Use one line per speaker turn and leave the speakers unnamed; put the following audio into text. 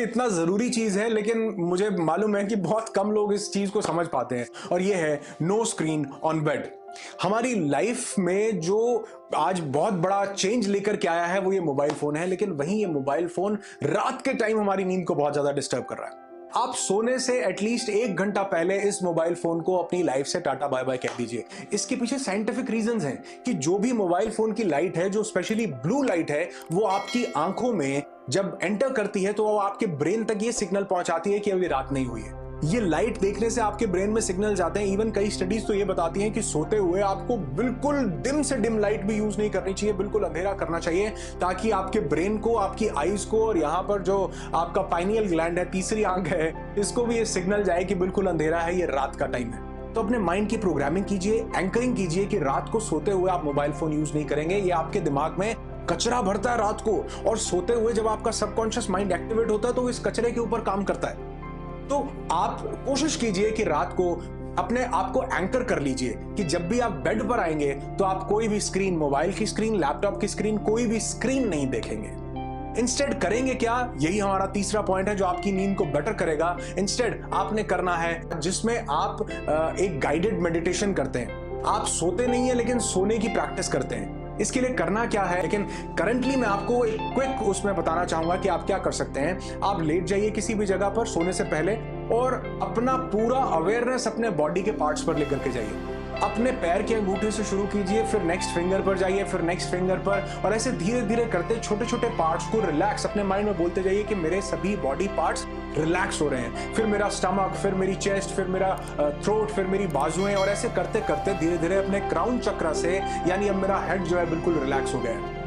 ये इतना ज़रूरी चीज़ है, लेकिन मुझे मालूम है कि बहुत कम लोग इस चीज़ को समझ पाते हैं, और ये है नो स्क्रीन ऑन बेड। हमारी लाइफ में जो आज बहुत बड़ा चेंज लेकर के आया है वो ये मोबाइल फ़ोन है, लेकिन वहीं ये मोबाइल फ़ोन रात के टाइम हमारी नींद को बहुत ज़्यादा डिस्टर्ब कर रहा है। आप सोने से एटलीस्ट 1 घंटा पहले इस मोबाइल फोन को अपनी लाइफ से टाटा बाय बाय कह दीजिए। इसके पीछे साइंटिफिक रीजंस हैं कि जो भी मोबाइल फोन की लाइट है, जो स्पेशली ब्लू लाइट है, वो आपकी आंखों में जब एंटर करती है तो वो आपके ब्रेन तक ये सिग्नल पहुंचाती है कि अभी रात नहीं हुई है। ये लाइट देखने से आपके ब्रेन में सिग्नल जाते हैं। इवन कई स्टडीज तो ये बताती हैं कि सोते हुए आपको बिल्कुल डिम से डिम लाइट भी यूज नहीं करनी चाहिए, बिल्कुल अंधेरा करना चाहिए, ताकि आपके ब्रेन को, आपकी आईज को, और यहाँ पर जो आपका पाइनियल ग्लैंड है, तीसरी आंख है, इसको भी ये सिग्नल जाए कि बिल्कुल अंधेरा है, ये रात का टाइम है। तो अपने माइंड की प्रोग्रामिंग कीजिए, एंकरिंग कीजिए कि रात को सोते हुए आप मोबाइल फोन यूज नहीं करेंगे। ये आपके दिमाग में कचरा भरता है रात को, और सोते हुए जब आपका सबकॉन्शियस माइंड एक्टिवेट होता है तो इस कचरे के ऊपर काम करता है। तो आप कोशिश कीजिए कि रात को अपने आप को एंकर कर लीजिए कि जब भी आप बेड पर आएंगे तो आप कोई भी स्क्रीन, मोबाइल की स्क्रीन, लैपटॉप की स्क्रीन, कोई भी स्क्रीन नहीं देखेंगे। इंस्टेड करेंगे क्या, यही हमारा तीसरा पॉइंट है जो आपकी नींद को बेटर करेगा। इंस्टेड आपने करना है जिसमें आप एक गाइडेड मेडिटेशन करते हैं। आप सोते नहीं है लेकिन सोने की प्रैक्टिस करते हैं। इसके लिए करना क्या है, लेकिन करंटली मैं आपको एक क्विक उसमें बताना चाहूंगा कि आप क्या कर सकते हैं। आप लेट जाइए किसी भी जगह पर सोने से पहले, और अपना पूरा अवेयरनेस अपने बॉडी के पार्ट्स पर लेकर के जाइए। अपने पैर के अंगूठे से शुरू कीजिए, फिर नेक्स्ट फिंगर पर जाइए, फिर नेक्स्ट फिंगर पर, और ऐसे धीरे धीरे करते छोटे छोटे पार्ट्स को रिलैक्स अपने माइंड में बोलते जाइए कि मेरे सभी बॉडी पार्ट्स रिलैक्स हो रहे हैं। फिर मेरा स्टमक, फिर मेरी चेस्ट, फिर मेरा थ्रोट, फिर मेरी बाजुएं, और ऐसे करते करते धीरे धीरे अपने क्राउन चक्र से, यानी अब मेरा हेड जो है बिल्कुल रिलैक्स हो गया है।